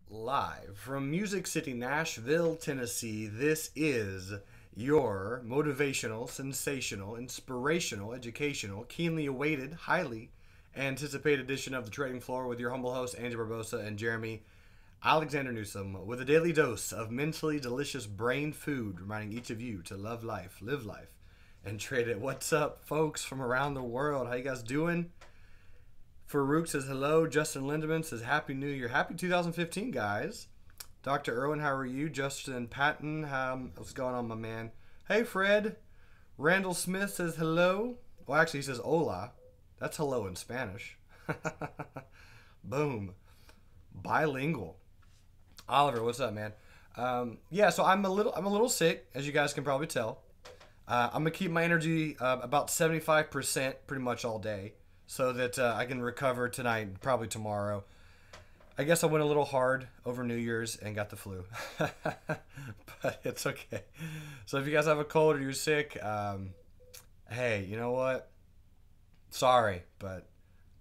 Live from Music City, Nashville, Tennessee, this is your motivational, sensational, inspirational, educational, keenly awaited, highly anticipated edition of the Trading Floor with your humble hosts, Andrew Barbosa and Jeremy Alexander Newsom, with a daily dose of mentally delicious brain food, reminding each of you to love life, live life, and trade it. What's up, folks from around the world? How you guys doing? Farouk says hello. Justin Lindemann says Happy New Year. Happy 2015, guys. Dr. Irwin, how are you? Justin Patton, what's going on, my man? Hey, Fred. Randall Smith says hello. Well, actually, he says hola. That's hello in Spanish. Boom. Bilingual. Oliver, what's up, man? Yeah, so I'm a little sick, as you guys can probably tell. I'm gonna keep my energy about 75% pretty much all day, so that I can recover tonight, probably tomorrow. I guess I went a little hard over New Year's and got the flu, but it's okay. So if you guys have a cold or you're sick, hey, you know what? Sorry, but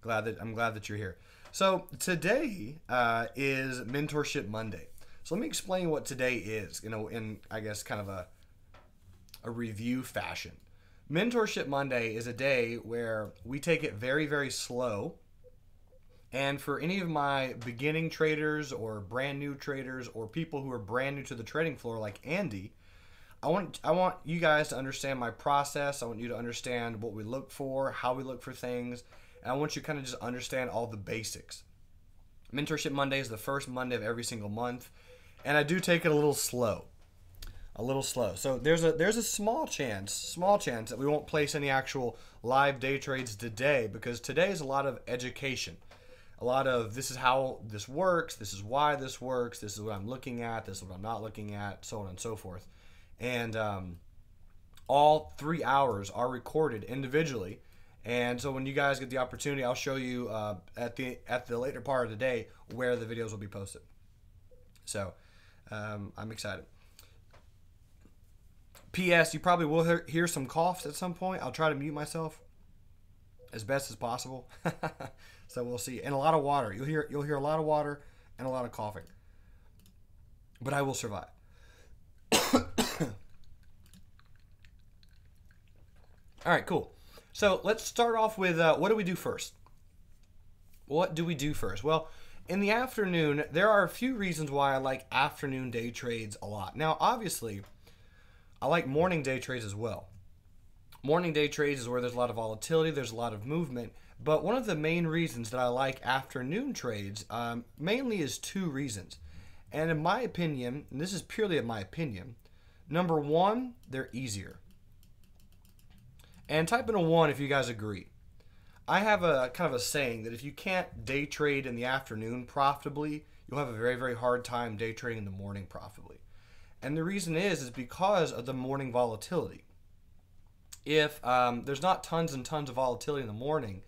I'm glad that you're here. So today is Mentorship Monday. So let me explain what today is, in I guess kind of a review fashion. Mentorship Monday is a day where we take it very, very slow. And for any of my beginning traders or brand new traders or people who are brand new to the trading floor like Andy, I want you guys to understand my process. I want you to understand what we look for, how we look for things, and I want you to kind of just understand all the basics. Mentorship Monday is the first Monday of every single month, and I do take it a little slow. So there's a small chance that we won't place any actual live day trades today, because today is a lot of education. A lot of this is how this works, this is why this works, this is what I'm looking at, this is what I'm not looking at, so on and so forth. And all 3 hours are recorded individually. And so when you guys get the opportunity, I'll show you at the later part of the day where the videos will be posted. So I'm excited. P.S. You probably will hear some coughs at some point. I'll try to mute myself as best as possible. So we'll see. And a lot of water. You'll hear a lot of water and a lot of coughing. But I will survive. All right, cool. So let's start off with what do we do first? What do we do first? Well, in the afternoon, there are a few reasons why I like afternoon day trades a lot. Now, obviously, I like morning day trades as well. Morning day trades is where there's a lot of volatility, there's a lot of movement. But one of the main reasons that I like afternoon trades mainly is two reasons. And in my opinion, and this is purely in my opinion, number one, they're easier. And type in a 1 if you guys agree. I have a kind of a saying that if you can't day trade in the afternoon profitably, you'll have a very, very hard time day trading in the morning profitably. And the reason is because of the morning volatility. If there's not tons and tons of volatility in the morning,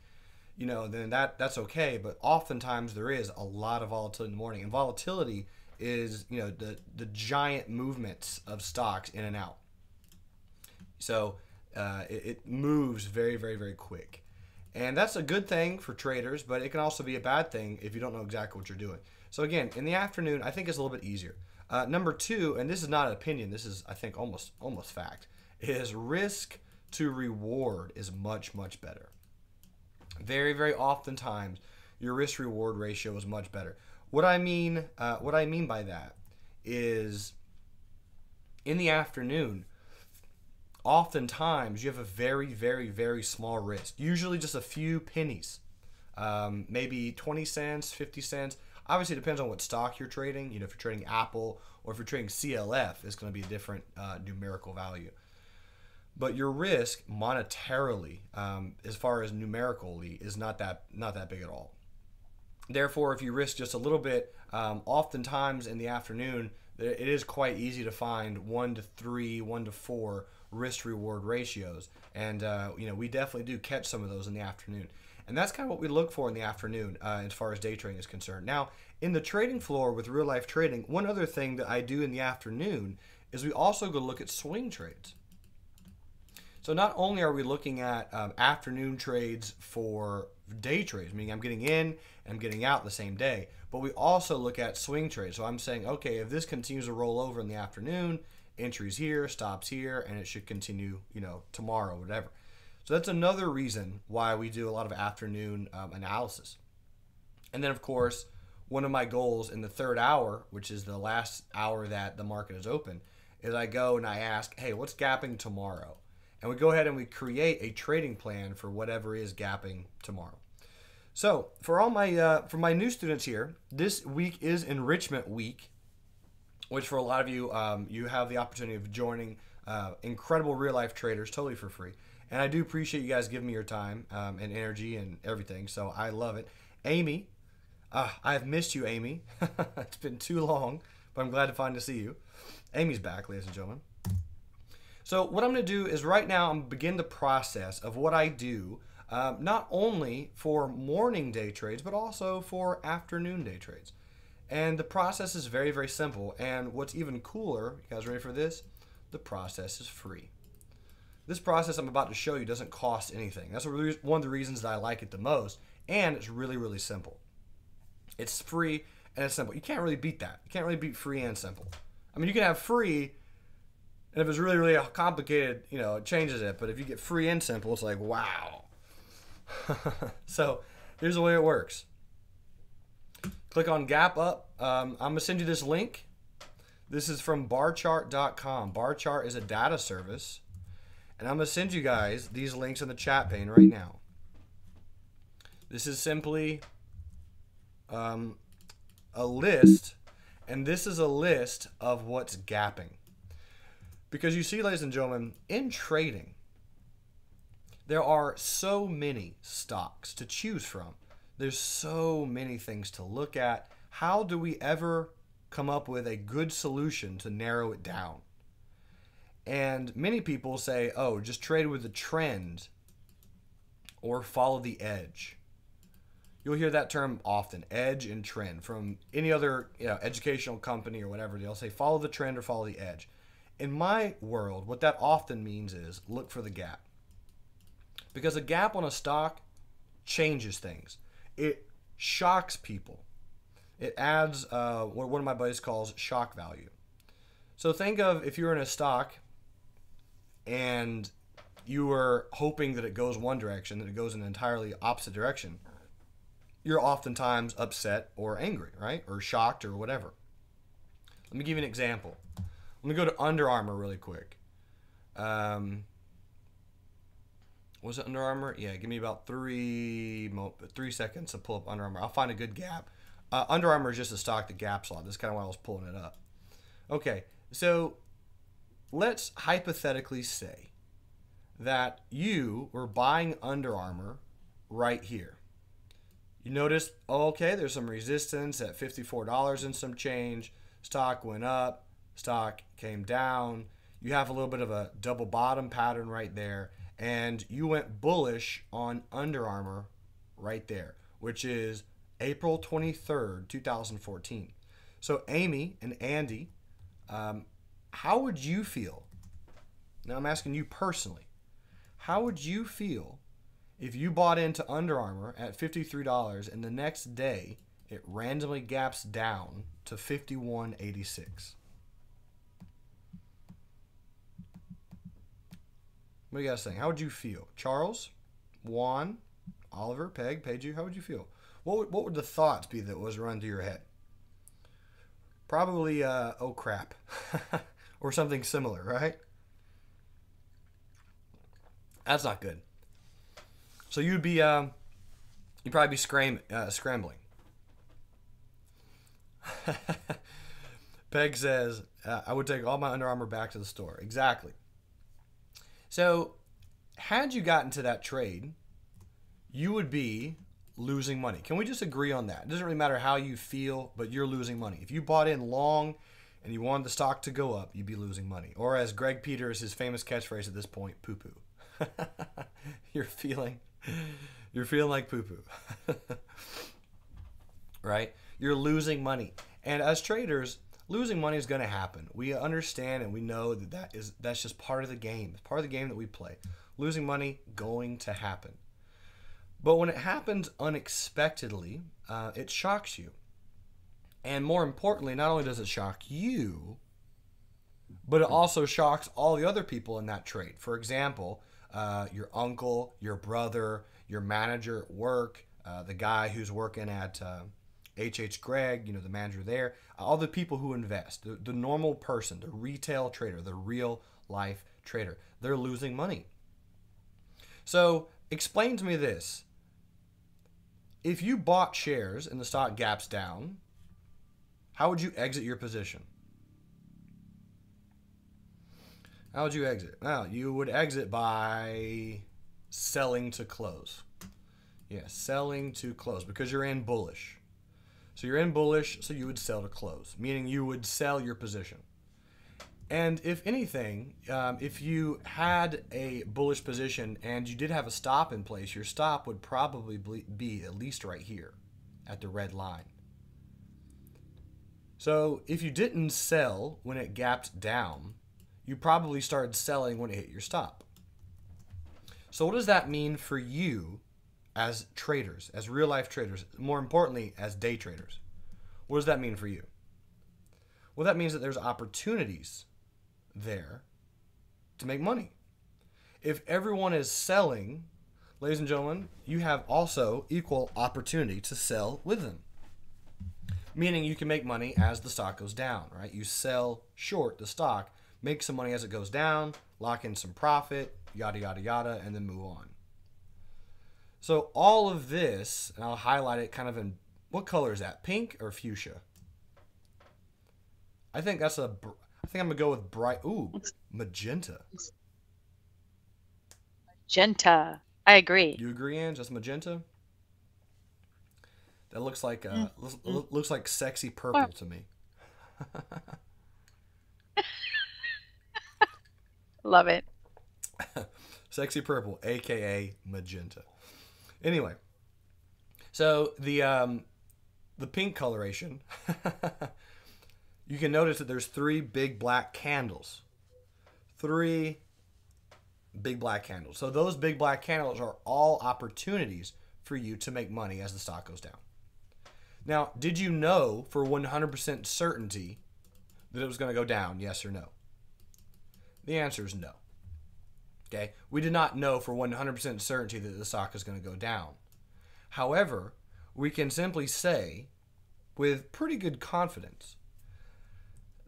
then that's okay. But oftentimes there is a lot of volatility in the morning. And volatility is, the giant movements of stocks in and out. So it moves very, very, very quick. And that's a good thing for traders, but it can also be a bad thing if you don't know exactly what you're doing. So again, in the afternoon, I think it's a little bit easier. Number two, and this is not an opinion, this is, I think, almost fact, is risk to reward is much, much better. Very, very oftentimes, your risk reward ratio is much better. What I mean by that is, in the afternoon, oftentimes you have a very, very, very small risk. Usually just a few pennies, maybe 20 cents, 50 cents. Obviously, it depends on what stock you're trading. If you're trading Apple or if you're trading CLF, it's going to be a different numerical value. But your risk monetarily, as far as numerically, is not that big at all. Therefore, if you risk just a little bit, oftentimes in the afternoon, it is quite easy to find 1 to 3, 1 to 4 risk reward ratios. And we definitely do catch some of those in the afternoon. And that's kind of what we look for in the afternoon as far as day trading is concerned. Now, in the trading floor with real life trading, one other thing that I do in the afternoon is we also go look at swing trades. So not only are we looking at afternoon trades for day trades, meaning I'm getting in and I'm getting out the same day. But we also look at swing trades. So I'm saying, okay, if this continues to roll over in the afternoon, entries here, stops here, and it should continue, tomorrow, whatever. So that's another reason why we do a lot of afternoon analysis. And then, of course, one of my goals in the third hour, which is the last hour that the market is open, is I go and I ask, hey, what's gapping tomorrow? And we go ahead and we create a trading plan for whatever is gapping tomorrow. So for all my for my new students here, this week is enrichment week, which for a lot of you, you have the opportunity of joining incredible real life traders totally for free. And I do appreciate you guys giving me your time and energy and everything. So I love it. Amy, I've missed you, Amy. It's been too long, but I'm glad to finally see you. Amy's back, ladies and gentlemen. So what I'm going to do is right now I'm going to begin the process of what I do, not only for morning day trades, but also for afternoon day trades. And the process is very, very simple. And what's even cooler, you guys ready for this? The process is free. This process I'm about to show you doesn't cost anything. That's one of the reasons that I like it the most. And it's really, really simple. It's free and it's simple. You can't really beat that. You can't really beat free and simple. I mean, you can have free, and if it's really, really complicated, it changes it. But if you get free and simple, it's like, wow. So here's the way it works. Click on Gap Up. I'm going to send you this link. This is from barchart.com. Barchart is a data service. And I'm going to send you guys these links in the chat pane right now. This is simply a list. And this is a list of what's gapping. Because you see, ladies and gentlemen, in trading, there are so many stocks to choose from. There's so many things to look at. How do we ever come up with a good solution to narrow it down? And many people say, oh, just trade with the trend or follow the edge. You'll hear that term often, edge and trend, from any other educational company or whatever. They'll say follow the trend or follow the edge. In my world, what that often means is look for the gap. Because a gap on a stock changes things. It shocks people. It adds what one of my buddies calls shock value. So think of if you're in a stock and you were hoping that it goes one direction, that it goes in an entirely opposite direction. You're oftentimes upset or angry, right? Or shocked or whatever. Let me give you an example. Let me go to Under Armour really quick. Was it Under Armour? Yeah, give me about 3 seconds to pull up Under Armour. I'll find a good gap. Under Armour is just a stock that gaps a lot. That's kind of why I was pulling it up. Okay, so let's hypothetically say that you were buying Under Armour right here. You notice, okay, there's some resistance at $54 and some change. Stock went up. Stock came down. You have a little bit of a double bottom pattern right there. And you went bullish on Under Armour right there, which is April 23rd, 2014. So Amy and Andy, how would you feel? Now I'm asking you personally. How would you feel if you bought into Under Armour at $53 and the next day it randomly gaps down to $51.86? What do you guys think? How would you feel? Charles, Juan, Oliver, Peg, Peju, how would you feel? What would the thoughts be that was run through your head? Probably, oh crap, or something similar, right? That's not good. So you'd probably be scrambling. Peg says, I would take all my Under Armour back to the store. Exactly. So had you gotten to that trade, you would be losing money. Can we just agree on that? It doesn't really matter how you feel, but you're losing money. If you bought in long and you wanted the stock to go up, you'd be losing money. Or as Greg Peters, his famous catchphrase at this point, poo-poo. You're feeling like poo-poo. Right? You're losing money. And as traders, losing money is going to happen. We understand and we know that's just part of the game. It's part of the game that we play. Losing money, going to happen. But when it happens unexpectedly, it shocks you. And more importantly, not only does it shock you, but it also shocks all the other people in that trade. For example, your uncle, your brother, your manager at work, the guy who's working at H.H. Gregg, the manager there, all the people who invest, the normal person, the retail trader, the real life trader, they're losing money. So explain to me this. If you bought shares and the stock gaps down, how would you exit your position? How would you exit? Well, you would exit by selling to close. Yeah, selling to close because you're in bullish. So you're in bullish, so you would sell to close, meaning you would sell your position. And if anything, if you had a bullish position and you did have a stop in place, your stop would probably be at least right here at the red line. So if you didn't sell when it gapped down, you probably started selling when it hit your stop. So what does that mean for you as traders, as real life traders, more importantly, as day traders? What does that mean for you? Well, that means that there's opportunities there to make money. If everyone is selling, ladies and gentlemen, you have also equal opportunity to sell with them. Meaning you can make money as the stock goes down, right? You sell short the stock, make some money as it goes down, lock in some profit, yada, yada, yada, and then move on. So all of this, and I'll highlight it kind of in, what color is that? Pink or fuchsia? I think I'm going to go with magenta. Magenta. I agree. You agree, Ange? That's magenta? That looks like looks like sexy purple to me. Love it. Sexy purple, aka magenta. Anyway, so the pink coloration, you can notice that there's 3 big black candles. 3 big black candles. So those big black candles are all opportunities for you to make money as the stock goes down. Now, did you know for 100% certainty that it was going to go down, yes or no? The answer is no. Okay? We did not know for 100% certainty that the stock is going to go down. However, we can simply say with pretty good confidence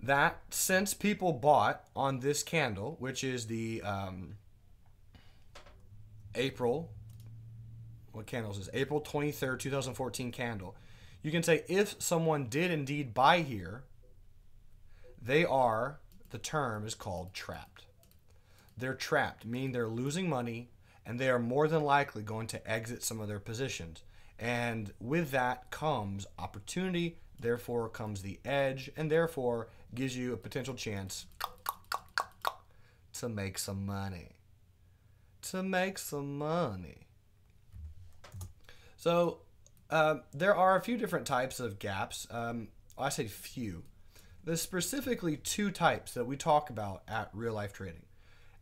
that since people bought on this candle, which is the April 23rd, 2014 candle, you can say if someone did indeed buy here, the term is called trapped. They're trapped, meaning they're losing money and they are more than likely going to exit some of their positions. And with that comes opportunity, therefore comes the edge, and therefore gives you a potential chance to make some money. So there are a few different types of gaps. I say few. There's specifically 2 types that we talk about at Real Life Trading.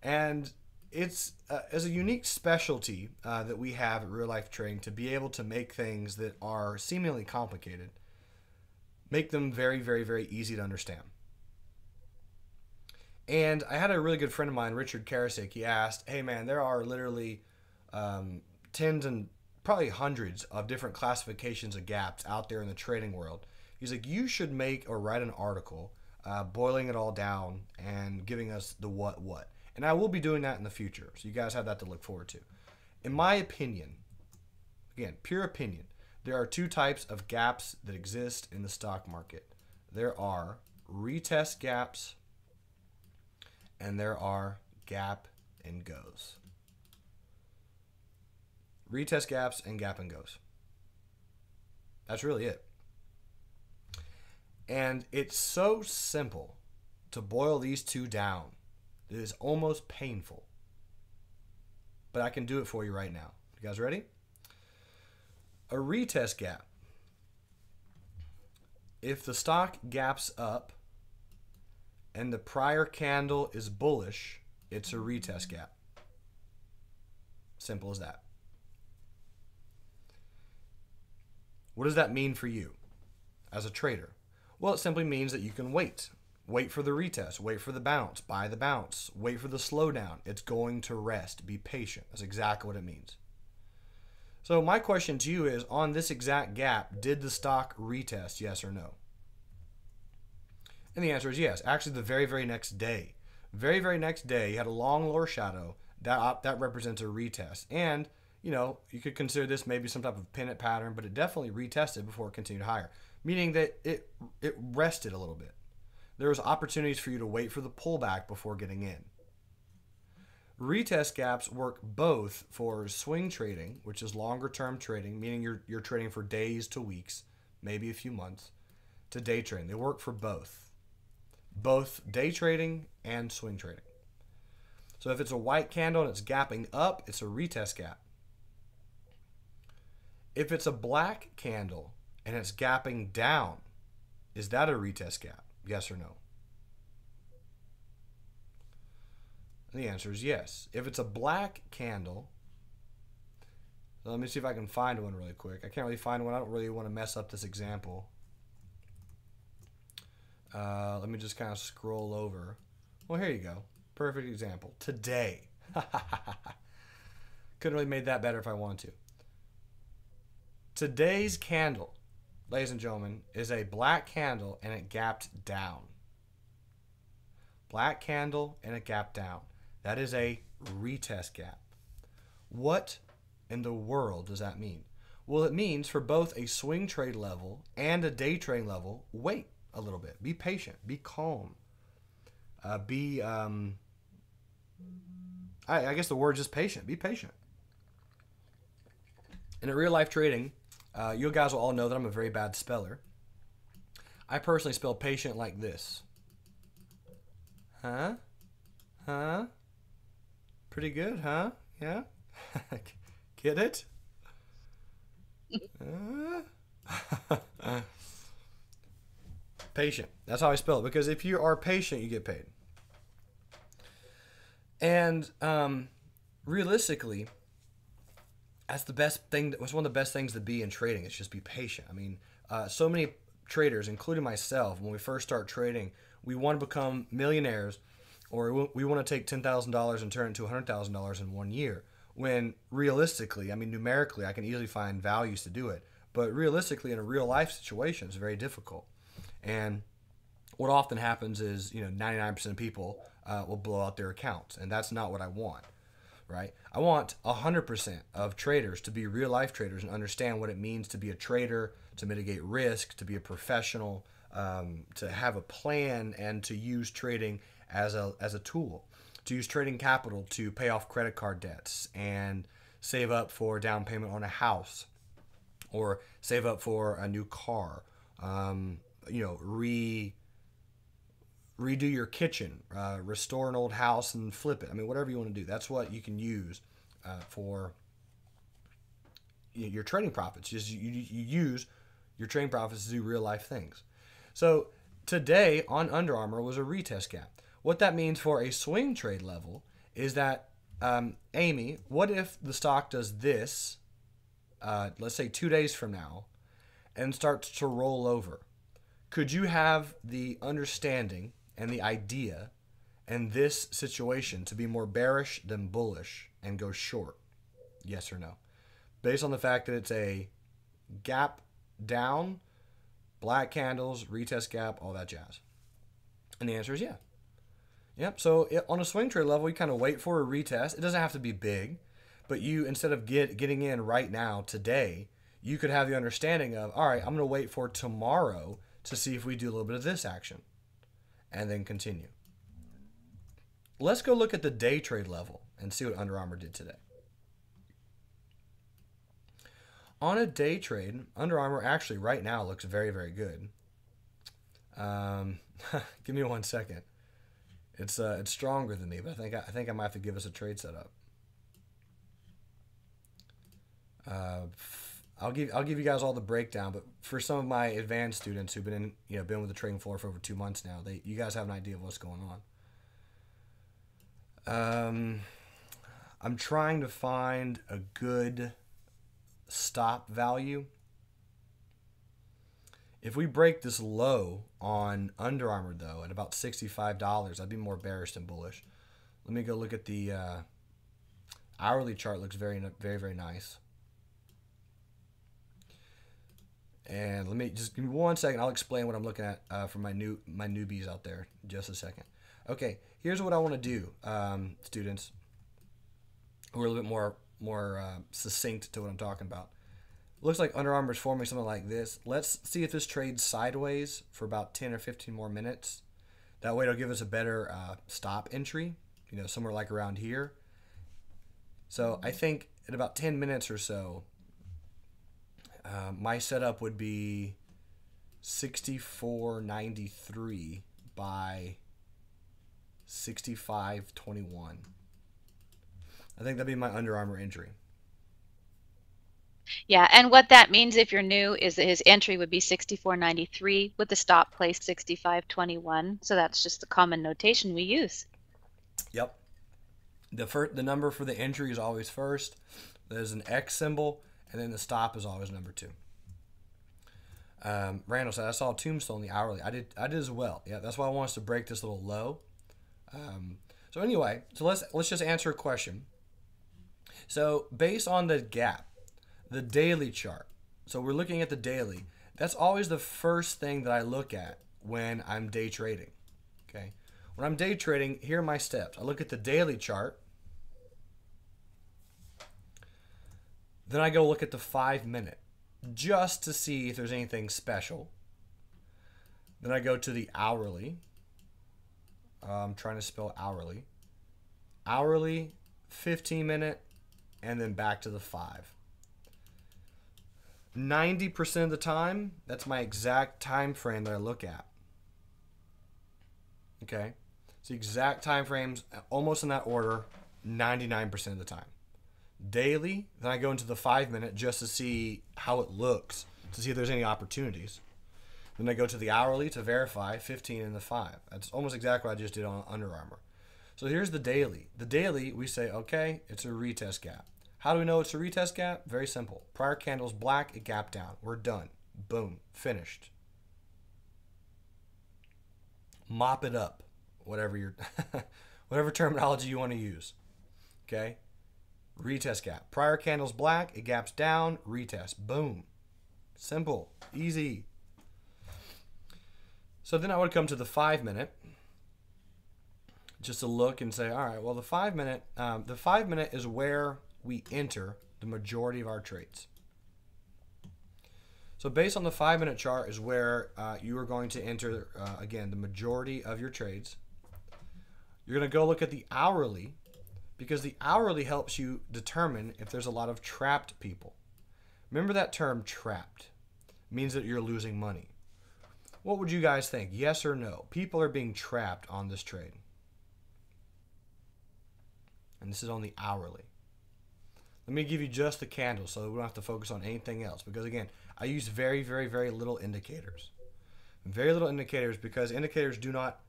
And it's as a unique specialty that we have at Real Life Trading to be able to make things that are seemingly complicated, make them very, very, very easy to understand. And I had a really good friend of mine, Richard Karasik. He asked, hey man, there are literally tens and probably hundreds of different classifications of gaps out there in the trading world. He's like, you should make or write an article boiling it all down and giving us the what. And I will be doing that in the future. So you guys have that to look forward to. In my opinion, again, pure opinion, there are 2 types of gaps that exist in the stock market. There are retest gaps and there are gap and goes. Retest gaps and gap and goes. That's really it. And it's so simple to boil these 2 down. It is almost painful. But I can do it for you right now. You guys ready? A retest gap. If the stock gaps up and the prior candle is bullish, it's a retest gap. Simple as that. What does that mean for you as a trader? Well, it simply means that you can wait. Wait for the retest, wait for the bounce, buy the bounce, wait for the slowdown. It's going to rest. Be patient. That's exactly what it means. So my question to you is, on this exact gap, did the stock retest, yes or no? And the answer is yes. Actually, the very, very next day, very next day, you had a long lower shadow. That represents a retest. And, you could consider this maybe some type of pennant pattern, but it definitely retested before it continued higher, meaning that it rested a little bit. There was opportunities for you to wait for the pullback before getting in. Retest gaps work both for swing trading, which is longer term trading, meaning you're trading for days to weeks, maybe a few months, to day trading. They work for both day trading and swing trading. So if it's a white candle and it's gapping up, it's a retest gap. If it's a black candle and it's gapping down, is that a retest gap? Yes or no? And the answer is yes. If it's a black candle, so let me see if I can find one really quick. I can't really find one. I don't really want to mess up this example. Let me just kind of scroll over. Well, here you go. Perfect example. Today. Couldn't really made that better if I wanted to. Today's candle, ladies and gentlemen, is a black candle and it gapped down. Black candle and it gapped down. That is a retest gap. What in the world does that mean? Well, it means for both a swing trade level and a day trading level, wait a little bit. Be patient. Be calm. I guess the word is just patient. Be patient. In real life trading, you guys will all know that I'm a very bad speller. I personally spell patient like this. Huh? Pretty good, huh? Yeah? Get it? Patient. That's how I spell it. Because if you are patient, you get paid. And realistically, that's the best thing. That's one of the best things to be in trading. Is just be patient. I mean, so many traders, including myself, when we first start trading, we want to become millionaires, or we want to take $10,000 and turn it into $100,000 in 1 year. When realistically, I mean, numerically, I can easily find values to do it. But realistically, in a real life situation, it's very difficult. And what often happens is, 99% of people will blow out their accounts, and that's not what I want, right? I want 100% of traders to be real life traders and understand what it means to be a trader, to mitigate risk, to be a professional, to have a plan, and to use trading as a tool, to use trading capital to pay off credit card debts and save up for down payment on a house, or save up for a new car, redo your kitchen, restore an old house and flip it. I mean, whatever you want to do. That's what you can use for your trading profits. Just you use your trading profits to do real life things. So today on Under Armour was a retest gap. What that means for a swing trade level is that, Amy, what if the stock does this, let's say 2 days from now, and starts to roll over? Could you have the understanding and the idea in this situation to be more bearish than bullish and go short? Yes or no? Based on the fact that it's a gap down, black candles, retest gap, all that jazz. And the answer is yeah. Yep. So on a swing trade level, you kind of wait for a retest. It doesn't have to be big, but you, instead of getting in right now, today, you could have the understanding of, all right, I'm going to wait for tomorrow to see if we do a little bit of this action, and then continue. Let's go look at the day trade level and see what Under Armour did today. On a day trade, Under Armour actually right now looks very, very good. Give me 1 second. It's stronger than me, but I think I might have to give us a trade setup. I'll give you guys all the breakdown, but for some of my advanced students who've been with the trading floor for over 2 months now, you guys have an idea of what's going on. I'm trying to find a good stop value. If we break this low on Under Armour, though, at about $65, I'd be more bearish than bullish. Let me go look at the hourly chart. Looks very, very, very nice. And let me just give me 1 second. I'll explain what I'm looking at for my newbies out there in just a second. Okay, here's what I want to do, students who are a little bit more succinct to what I'm talking about. Looks like Under Armour is forming something like this. Let's see if this trades sideways for about 10 or 15 more minutes. That way it'll give us a better stop entry, somewhere like around here. So I think in about 10 minutes or so, my setup would be 64.93 by 65.21. I think that'd be my Under Armour entry. Yeah, and what that means if you're new is that his entry would be 64.93 with the stop place 65.21. So that's just the common notation we use. Yep. The number for the entry is always first. There's an X symbol, and then the stop is always number 2. Randall said, I saw a tombstone in the hourly. I did as well. Yeah, that's why I want us to break this little low. So anyway, let's just answer a question. So based on the gap, the daily chart. So we're looking at the daily. That's always the first thing that I look at when I'm day trading. Okay. When I'm day trading, here are my steps. I look at the daily chart. Then I go look at the 5-minute just to see if there's anything special. Then I go to the hourly. I'm trying to spell hourly. Hourly, 15-minute, and then back to the 5. 90% of the time, that's my exact time frame that I look at. Okay? So exact time frames, almost in that order, 99% of the time. Daily, then I go into the 5-minute just to see how it looks, to see if there's any opportunities. Then I go to the hourly to verify 15 and the 5. That's almost exactly what I just did on Under Armour. So here's the daily. The daily, we say, okay, it's a retest gap. How do we know it's a retest gap? Very simple. Prior candle's black, it gapped down. We're done. Boom. Finished. Mop it up. Whatever whatever terminology you want to use. Okay? Retest gap. Prior candle's black, it gaps down, retest. Boom. Simple. Easy. So then I would come to the 5-minute. Just to look and say, all right, well the 5-minute is where we enter the majority of our trades. So based on the 5-minute chart is where you are going to enter, again, the majority of your trades. You're going to go look at the hourly because the hourly helps you determine if there's a lot of trapped people. Remember that term trapped. It means that you're losing money. What would you guys think? Yes or no? People are being trapped on this trade. And this is on the hourly. Let me give you just the candles so we don't have to focus on anything else. Because again, I use very, very, very little indicators. Very little indicators because indicators do not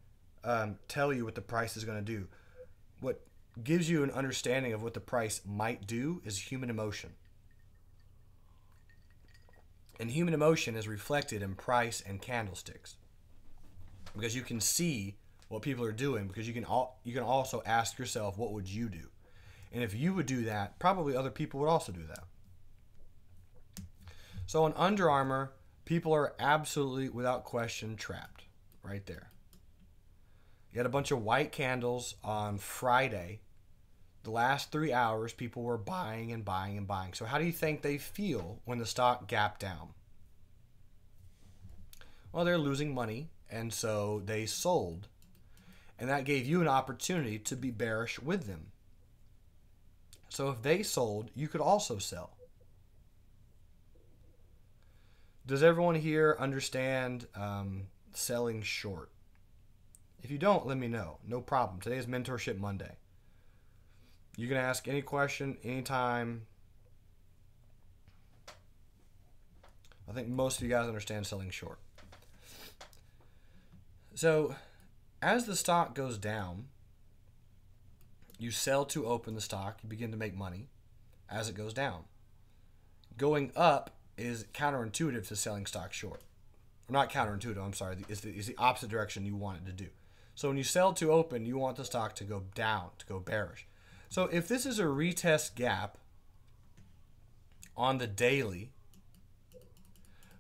tell you what the price is going to do. What gives you an understanding of what the price might do is human emotion. And human emotion is reflected in price and candlesticks. Because you can see what people are doing because you can also ask yourself, what would you do? And if you would do that, probably other people would also do that. So on Under Armour, people are absolutely, without question, trapped right there. You had a bunch of white candles on Friday. The last 3 hours, people were buying and buying and buying. So how do you think they feel when the stock gapped down? Well, they're losing money, and so they sold. And that gave you an opportunity to be bearish with them. So if they sold, you could also sell. Does everyone here understand selling short? If you don't, let me know. No problem. Today is Mentorship Monday. You can ask any question, anytime. I think most of you guys understand selling short. So as the stock goes down, you sell to open the stock. You begin to make money as it goes down. Going up is counterintuitive to selling stock short. not counterintuitive, I'm sorry, is the opposite direction you want it to do. So when you sell to open, you want the stock to go down, to go bearish. So if this is a retest gap on the daily,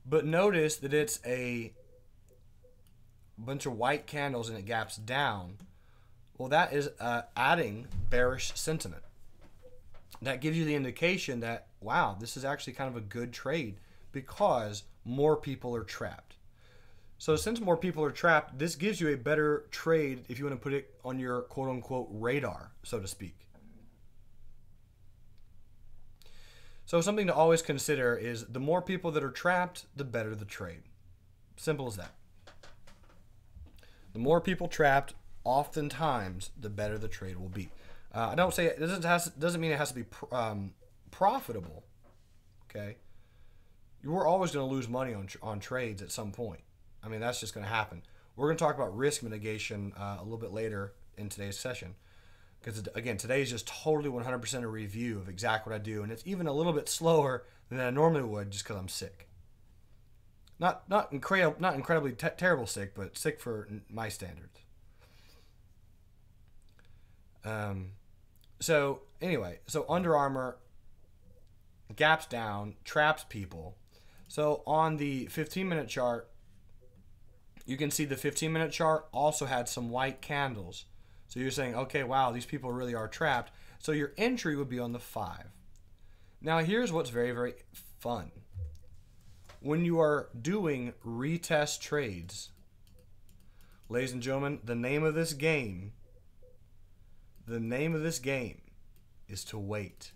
but notice that it's a bunch of white candles and it gaps down, well, that is adding bearish sentiment. That gives you the indication that, wow, this is actually kind of a good trade because more people are trapped. So since more people are trapped, this gives you a better trade if you want to put it on your quote-unquote radar, so to speak. So something to always consider is the more people that are trapped, the better the trade. Simple as that. The more people trapped, oftentimes, the better the trade will be. I don't say it doesn't mean it has to be profitable. Okay, you're always going to lose money on trades at some point. I mean, that's just going to happen. We're going to talk about risk mitigation a little bit later in today's session, because again, today is just totally 100% a review of exactly what I do, and it's even a little bit slower than I normally would, just because I'm sick. Not incredibly terrible sick, but sick for my standards. So anyway, so Under Armour gaps down, traps people. So on the 15-minute chart, you can see the 15-minute chart also had some white candles. So you're saying, okay, wow, these people really are trapped. So your entry would be on the 5. Now here's what's very, very fun. When you are doing retest trades, ladies and gentlemen, the name of this game is to wait.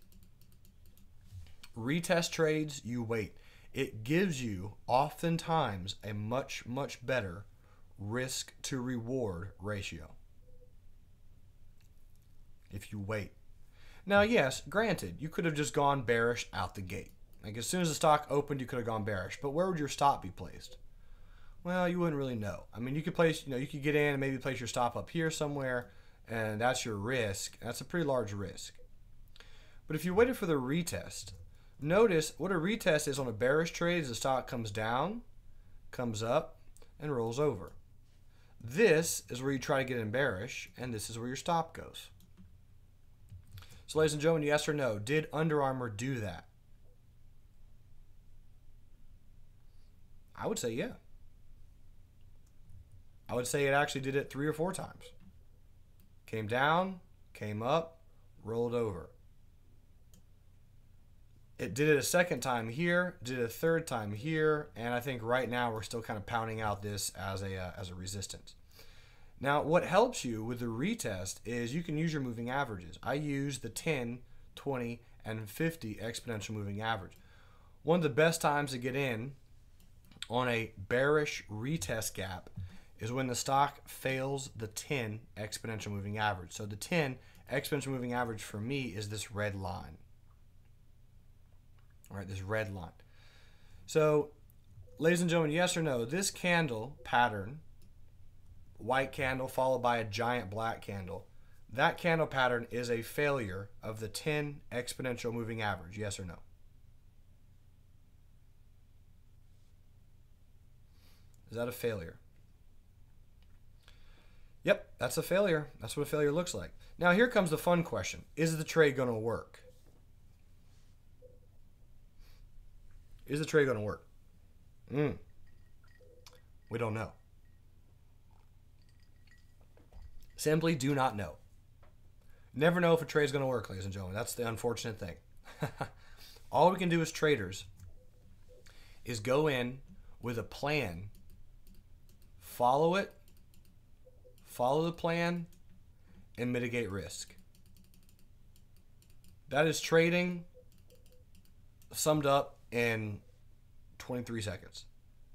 Retest trades, you wait. It gives you oftentimes a much, much better risk to reward ratio if you wait. Now, yes, granted, you could have just gone bearish out the gate. Like as soon as the stock opened, you could have gone bearish. But where would your stop be placed? Well, you wouldn't really know. I mean, you could place, you could get in and maybe place your stop up here somewhere, and that's your risk. That's a pretty large risk. But if you waited for the retest, notice what a retest is on a bearish trade is the stock comes down, comes up, and rolls over. This is where you try to get in bearish, and this is where your stop goes. So ladies and gentlemen, yes or no, did Under Armour do that? I would say yeah. I would say it actually did it 3 or 4 times. Came down, came up, rolled over. It did it a second time here, did it a third time here, and I think right now we're still kind of pounding out this as a resistance. Now, what helps you with the retest is you can use your moving averages. I use the 10, 20, and 50 exponential moving average. One of the best times to get in on a bearish retest gap is when the stock fails the 10 exponential moving average. So the 10 exponential moving average for me is this red line. All right, this red line. So, ladies and gentlemen, yes or no, this candle pattern, white candle followed by a giant black candle, that candle pattern is a failure of the 10 exponential moving average, yes or no? Is that a failure? Yep, that's a failure. That's what a failure looks like. Now here comes the fun question. Is the trade going to work? Is the trade going to work? We don't know. Simply do not know. Never know if a trade is going to work, ladies and gentlemen. That's the unfortunate thing. All we can do as traders is go in with a plan, follow it, follow the plan, and mitigate risk. That is trading summed up in 23 seconds.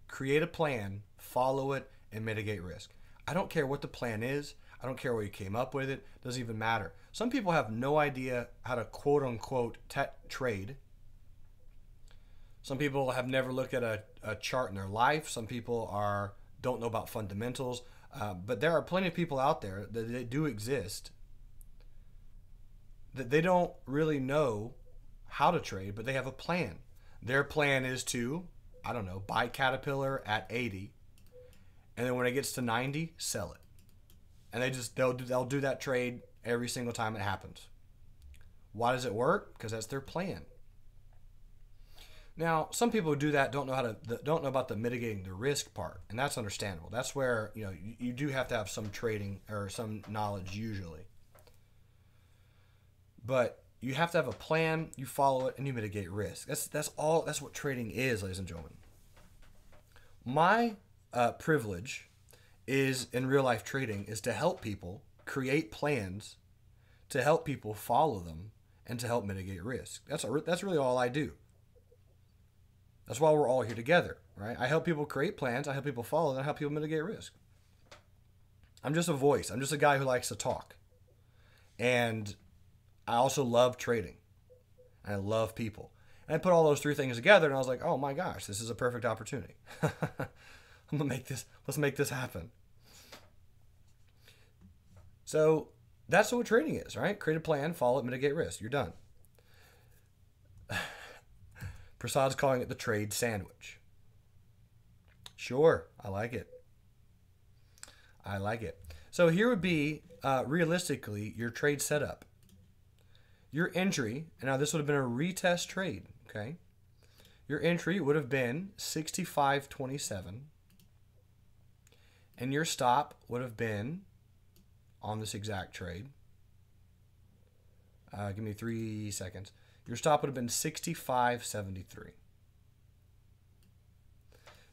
Create a plan, follow it, and mitigate risk. I don't care what the plan is. I don't care where you came up with it. It doesn't even matter. Some people have no idea how to quote-unquote trade. Some people have never looked at a chart in their life. Some people don't know about fundamentals. But there are plenty of people out there that they do exist that they don't really know how to trade, but they have a plan. Their plan is to I don't know, buy Caterpillar at 80, and then when it gets to 90, sell it. And they'll do that trade every single time it happens. Why does it work? Because that's their plan. Now, some people who do that don't know about the mitigating the risk part, and that's understandable. That's where you do have to have some trading or some knowledge usually. But you have to have a plan, you follow it, and you mitigate risk. That's all. That's what trading is, ladies and gentlemen. My privilege is in real life trading is to help people create plans, to help people follow them, and to help mitigate risk. That's really all I do. That's why we're all here together, right? I help people create plans, I help people follow, and I help people mitigate risk. I'm just a voice. I'm just a guy who likes to talk. And I also love trading. And I love people. And I put all those three things together and I was like, oh my gosh, this is a perfect opportunity. Let's make this happen. So that's what trading is, right? Create a plan, follow it, mitigate risk. You're done. Prasad's calling it the trade sandwich. Sure, I like it. I like it. So here would be, realistically, your trade setup. Your entry, and now this would have been a retest trade, okay? Your entry would have been 65.27, and your stop would have been on this exact trade. Give me 3 seconds. Your stop would have been 65.73.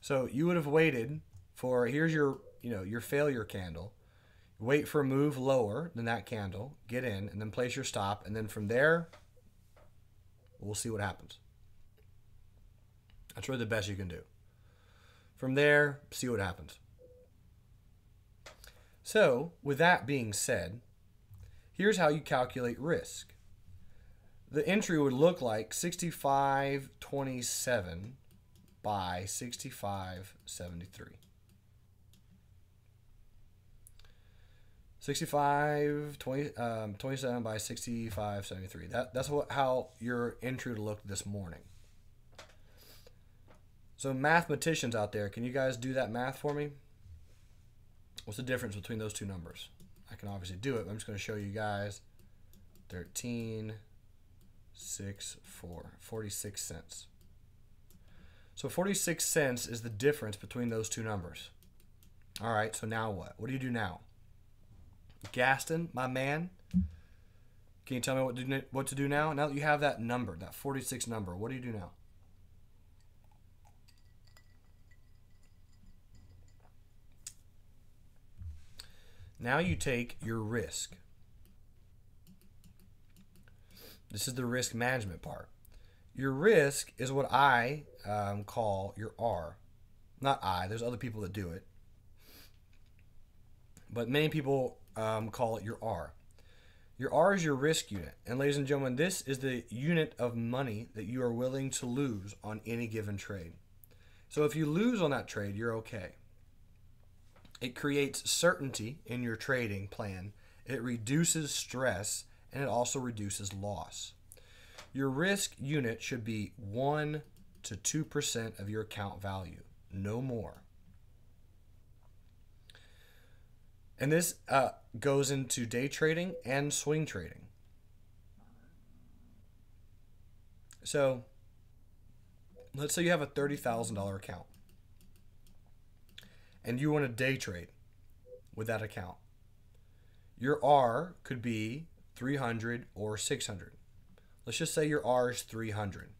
So you would have waited for, here's your failure candle. Wait for a move lower than that candle, get in, and then place your stop, and then from there, we'll see what happens. That's really the best you can do. From there, see what happens. So, with that being said, here's how you calculate risk. The entry would look like 65.27 by 65.73. 27 by 65.73. That's how your entry would look this morning. So mathematicians out there, can you guys do that math for me? What's the difference between those two numbers? I can obviously do it, but I'm just going to show you guys. 46 cents. So 46 cents is the difference between those two numbers. All right, so now what? What do you do now? Gaston, my man, can you tell me what to do now? Now that you have that number, that 46 number, what do you do now? Now you take your risk. This is the risk management part. Your risk is what I call your R. Not I, there's other people that do it. But many people call it your R. Your R is your risk unit. And ladies and gentlemen, this is the unit of money that you are willing to lose on any given trade. So if you lose on that trade, you're okay. It creates certainty in your trading plan. It reduces stress, and it also reduces loss. Your risk unit should be 1 to 2% of your account value, no more. And this goes into day trading and swing trading. So let's say you have a $30,000 account and you want to day trade with that account. Your R could be 300 or 600. Let's just say your R is 300.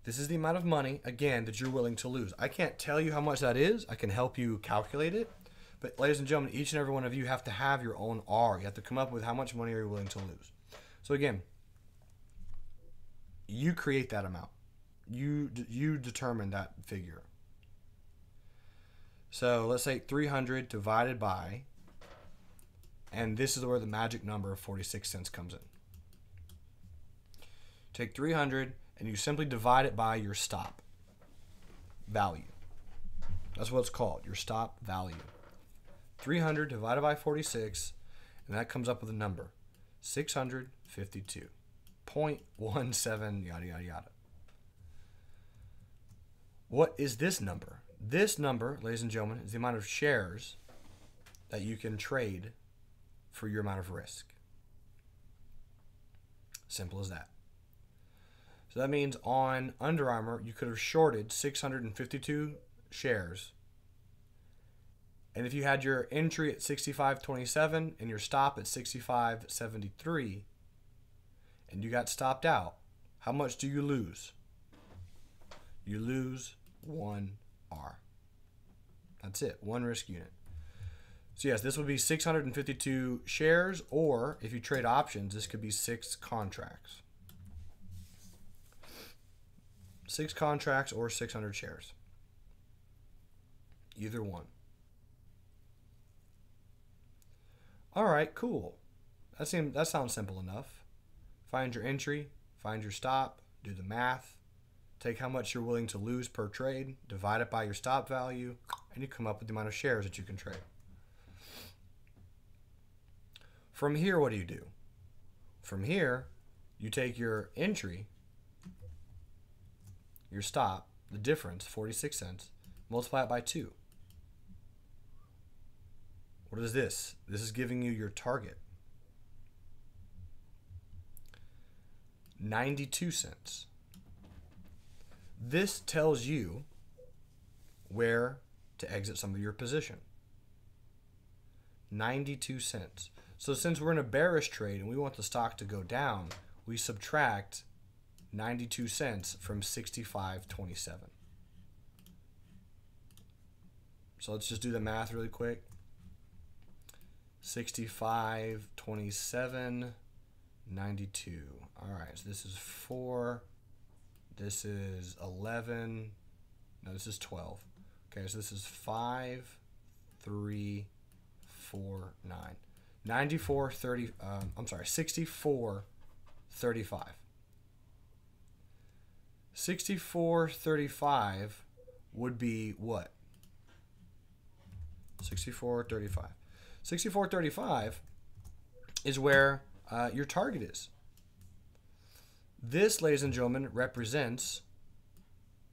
This is the amount of money, again, that you're willing to lose. I can't tell you how much that is. I can help you calculate it. But ladies and gentlemen, each and every one of you have to have your own R. You have to come up with how much money are you willing to lose. So again, you create that amount. You determine that figure. So let's say 300 divided by, and this is where the magic number of 46 cents comes in. Take 300 and you simply divide it by your stop value. That's what it's called, your stop value. 300 divided by 46, and that comes up with a number, 652.17, yada, yada, yada. What is this number? This number, ladies and gentlemen, is the amount of shares that you can trade for your amount of risk. Simple as that. So that means on Under Armour, you could have shorted 652 shares. And if you had your entry at 65.27 and your stop at 65.73, and you got stopped out, how much do you lose? You lose 1R. That's it, 1 risk unit. So yes, this would be 652 shares, or if you trade options, this could be 6 contracts. 6 contracts or 600 shares. Either one. All right, cool. That sounds simple enough. Find your entry, find your stop, do the math, take how much you're willing to lose per trade, divide it by your stop value, and you come up with the amount of shares that you can trade. From here, what do? From here, you take your entry, your stop, the difference, 46 cents, multiply it by 2. What is this? This is giving you your target. 92 cents. This tells you where to exit some of your position. 92 cents. So since we're in a bearish trade and we want the stock to go down, we subtract 92 cents from 65.27. So let's just do the math really quick. 65.27, 92. All right, so this is 4. This is 11. No, this is 12. Okay, so this is 5, 3, 4, 9. 94.30. I'm sorry, 64.35. 64.35 would be what? 64.35. 64.35 is where your target is. This, ladies and gentlemen, represents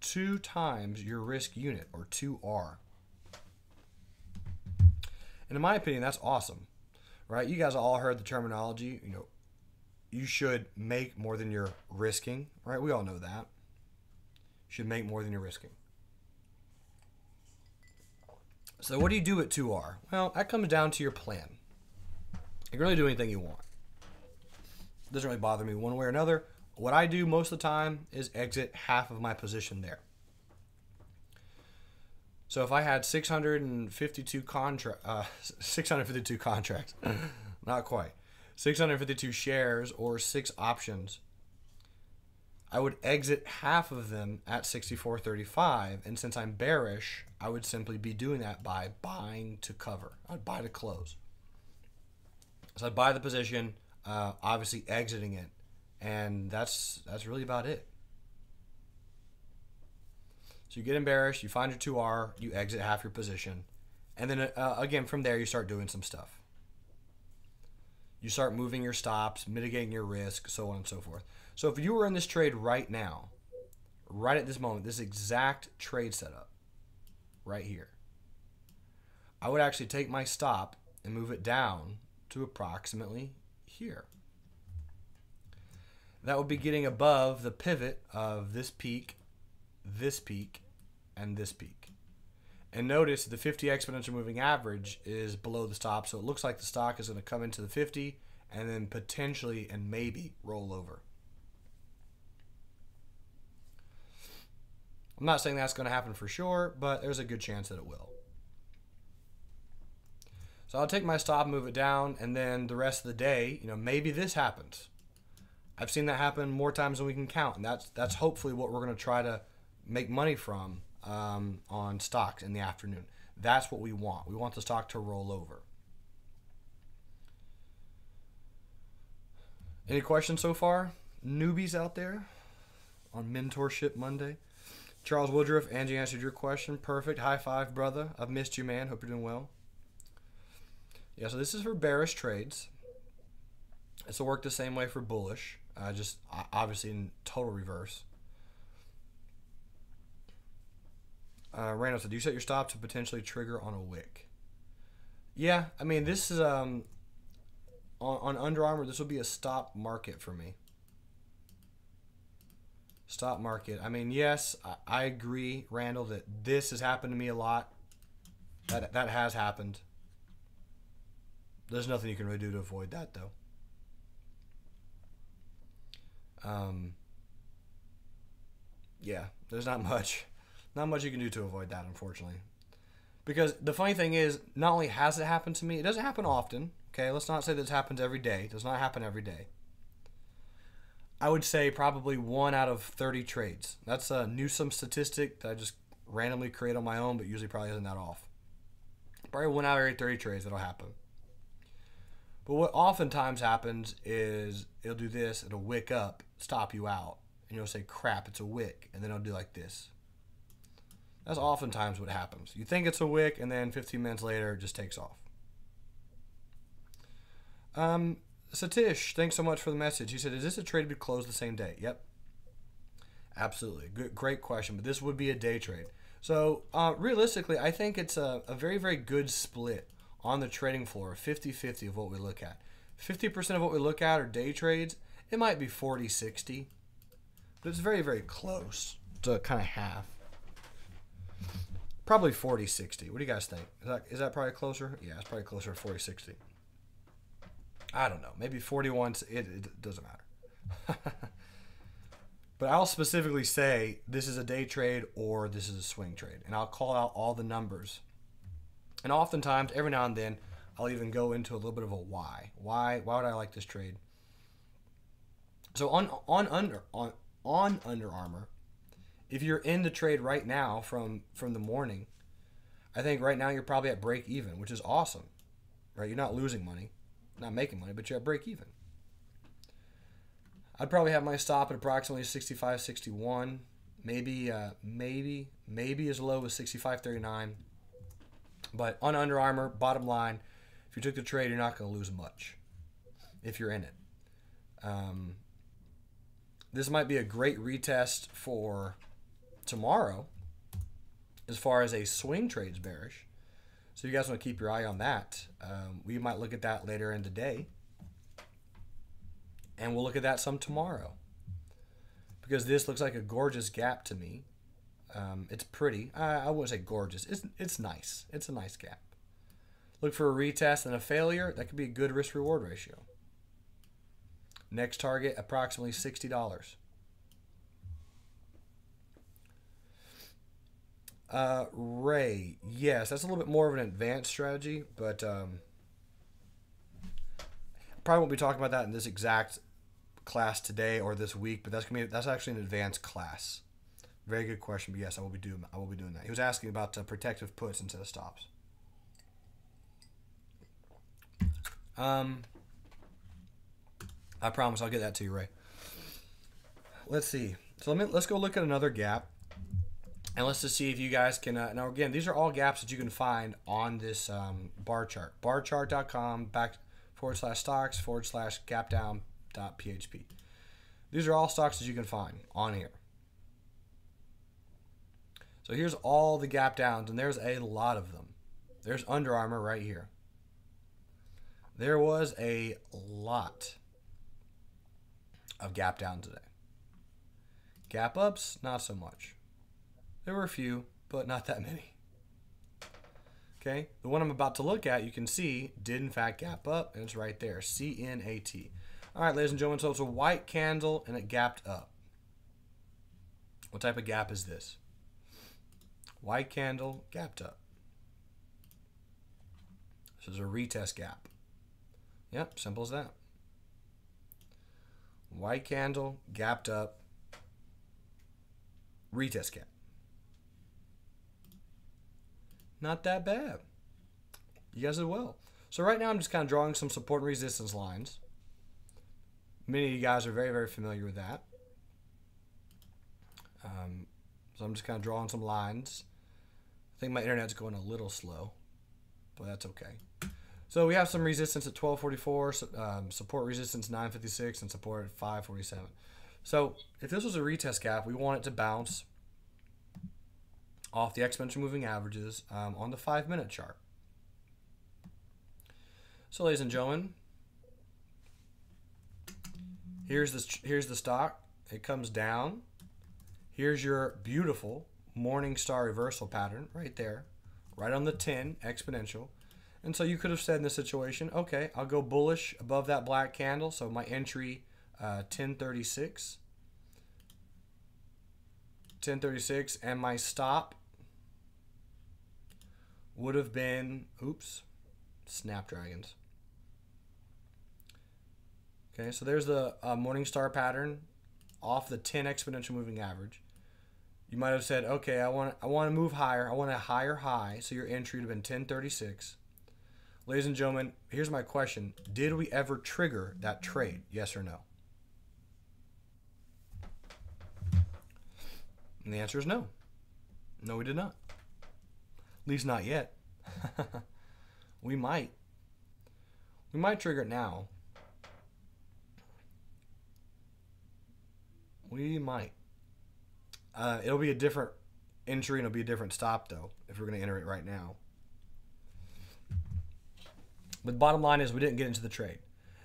2 times your risk unit, or 2R. And in my opinion, that's awesome, right? You guys all heard the terminology. You know, you should make more than you're risking, right? We all know that. You should make more than you're risking. So what do you do at 2R? Well, that comes down to your plan. You can really do anything you want. It doesn't really bother me one way or another. What I do most of the time is exit half of my position there. So if I had 652 contracts, not quite, 652 shares or 6 options, I would exit half of them at 64.35, and since I'm bearish, I would simply be doing that by buying to cover. I'd buy to close. So I'd buy the position, obviously exiting it, and that's really about it. So you get in bearish, you find your 2R, you exit half your position, and then again from there you start doing some stuff. You start moving your stops, mitigating your risk, so on and so forth. So if you were in this trade right now, right at this moment, this exact trade setup, right here, I would actually take my stop and move it down to approximately here. That would be getting above the pivot of this peak, and this peak. And notice the 50 exponential moving average is below the stop, so it looks like the stock is going to come into the 50 and then potentially and maybe roll over. I'm not saying that's going to happen for sure, but there's a good chance that it will. So I'll take my stop, move it down, and then the rest of the day, maybe this happens. I've seen that happen more times than we can count, and that's hopefully what we're going to try to make money from on stocks in the afternoon. That's what we want. We want the stock to roll over. Any questions so far? Newbies out there on Mentorship Monday? Charles Woodruff, Angie answered your question. Perfect. High five, brother. I've missed you, man. Hope you're doing well. Yeah, so this is for bearish trades. This will work the same way for bullish, just obviously in total reverse. Randall said, do you set your stop to potentially trigger on a wick? Yeah, I mean, this is on Under Armour, this would be a stop market for me. Stop market. I mean, yes, I agree, Randall, that this has happened to me a lot. That has happened. There's nothing you can really do to avoid that, though. Yeah, there's not much you can do to avoid that, unfortunately. Because the funny thing is, not only has it happened to me, it doesn't happen often. Okay, let's not say this happens every day. It does not happen every day. I would say probably 1 out of 30 trades. That's a Newsome statistic that I just randomly create on my own, but usually probably isn't that off. Probably 1 out of every 30 trades that'll happen. But what oftentimes happens is it'll do this, it'll wick up, stop you out, and you'll say, crap, it's a wick, and then it'll do like this. That's oftentimes what happens. You think it's a wick, and then 15 minutes later, it just takes off. Satish, thanks so much for the message. He said, is this a trade to be closed the same day? Yep. Absolutely. Good, great question, but this would be a day trade. So realistically, I think it's a very, very good split on the trading floor, 50-50 of what we look at. 50% of what we look at are day trades. It might be 40-60, but it's very, very close to kind of half. Probably 40-60. What do you guys think? Is that probably closer? Yeah, it's probably closer to 40-60. I don't know. Maybe 41. It doesn't matter. But I'll specifically say this is a day trade or this is a swing trade. And I'll call out all the numbers. And oftentimes, every now and then, I'll even go into a little bit of a why. Why would I like this trade? So on Under Armour, if you're in the trade right now from the morning, I think right now you're probably at break even, which is awesome. Right? You're not losing money, not making money, but you're at break even. I'd probably have my stop at approximately 65.61, maybe as low as 65.39. But on Under Armour, bottom line, if you took the trade, you're not going to lose much if you're in it. This might be a great retest for tomorrow as far as a swing trade's bearish. So you guys want to keep your eye on that. We might look at that later in the day. And we'll look at that some tomorrow. Because this looks like a gorgeous gap to me. It's pretty. I wouldn't say gorgeous. It's nice. It's a nice gap. Look for a retest and a failure. That could be a good risk-reward ratio. Next target, approximately $60. Ray, yes, that's a little bit more of an advanced strategy, but probably won't be talking about that in this exact class today or this week. But that's actually an advanced class. Very good question, but yes, I will be doing that. He was asking about protective puts instead of stops. I promise I'll get that to you, Ray. Let's see. So let's go look at another gap, and let's just see if you guys can. Now again, these are all gaps that you can find on this bar chart. barchart.com/stocks/gapdown.php. These are all stocks that you can find on here. So here's all the gap downs, and there's a lot of them. There's Under Armour right here. There was a lot of gap down today. Gap ups, not so much. There were a few, but not that many. Okay, the one I'm about to look at, you can see, did in fact gap up, and it's right there, CNAT. All right, ladies and gentlemen, so it's a white candle, and it gapped up. What type of gap is this? White candle, gapped up. This is a retest gap. Yep, simple as that. White candle, gapped up, retest gap. Not that bad. You guys did well. So right now I'm just kind of drawing some support and resistance lines. Many of you guys are very, very familiar with that. So I'm just kind of drawing some lines. I think my internet's going a little slow, but that's okay. So we have some resistance at 1244, support resistance 956, and support at 547. So if this was a retest gap, we want it to bounce off the exponential moving averages on the 5-minute chart. So, ladies and gentlemen, here's the stock. It comes down. Here's your beautiful morning star reversal pattern right there, right on the 10 exponential. And so you could have said in this situation, okay, I'll go bullish above that black candle. So my entry, 1036, and my stop would have been, Snapdragons. Okay, so there's the morning star pattern off the 10 exponential moving average. You might have said, okay, I want to move higher. I want a higher high. So your entry would have been 1036. Ladies and gentlemen, here's my question. Did we ever trigger that trade? Yes or no? And the answer is no. No, we did not. At least not yet. We might. We might trigger it now. We might. It'll be a different entry and it'll be a different stop, though, if we're going to enter it right now. But the bottom line is we didn't get into the trade.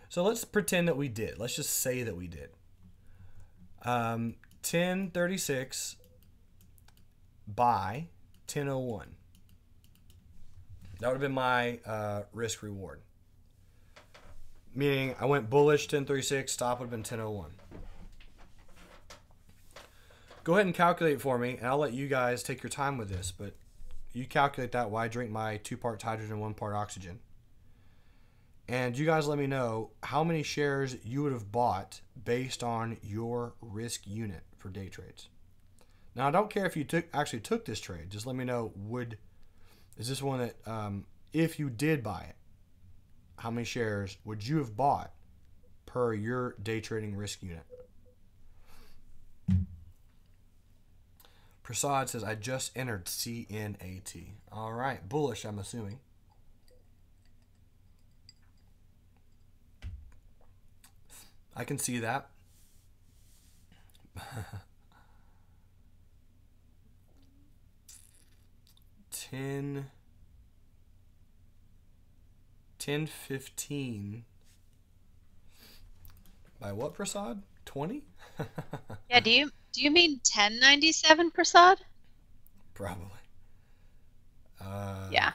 So let's pretend that we did. Let's just say that we did. 1036 by 1001. That would have been my risk reward. Meaning I went bullish 1036, stop would have been 1001. Go ahead and calculate for me, and I'll let you guys take your time with this, but you calculate that while I drink my 2 parts hydrogen, 1 part oxygen. And you guys let me know how many shares you would have bought based on your risk unit for day trades. Now, I don't care if you actually took this trade. Just let me know, is this one that, if you did buy it, how many shares would you have bought per your day trading risk unit? Prasad says, I just entered CNAT. All right, bullish, I'm assuming. I can see that. 10:15 by what, Prasad? 20? Yeah, do you mean 1097, Prasad? Probably. Yeah.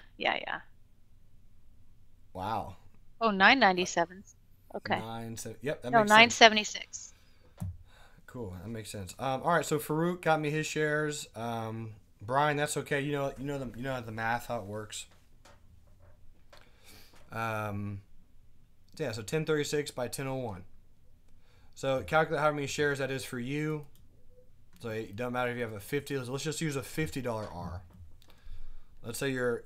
Wow. Oh, 997. Okay. Yep, that No, makes sense. 976. Cool, that makes sense. All right, so Farouk got me his shares. Brian, that's okay. You know the math, how it works. Yeah, so 1036 by 1001. So calculate how many shares that is for you. So it doesn't matter if you have a 50. Let's just use a $50 R. Let's say you're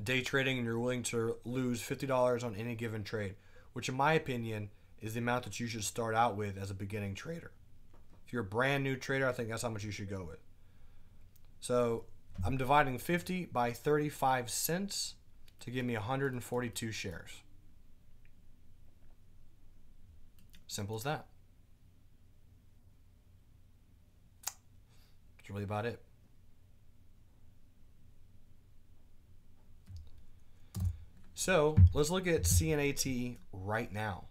day trading and you're willing to lose $50 on any given trade, which in my opinion is the amount that you should start out with as a beginning trader. If you're a brand new trader, I think that's how much you should go with. So I'm dividing 50 by 35 cents to give me 142 shares. Simple as that. That's really about it. So let's look at CNAT right now.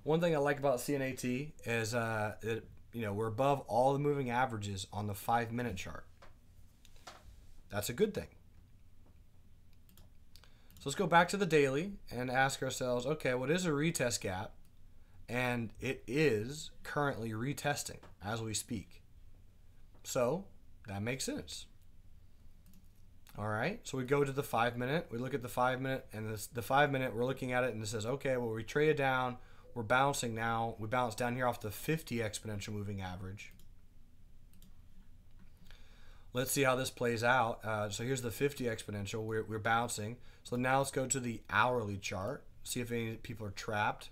One thing I like about CNAT is we're above all the moving averages on the 5-minute chart. That's a good thing. So let's go back to the daily and ask ourselves, okay, what is a retest gap? And it is currently retesting as we speak. So that makes sense. All right, so we go to the 5-minute. We look at the 5-minute, and the 5-minute, we're looking at it, and it says, okay, well, we traded down. We're bouncing now. We bounced down here off the 50 exponential moving average. Let's see how this plays out. So here's the 50 exponential. We're bouncing. So now let's go to the hourly chart, see if any people are trapped.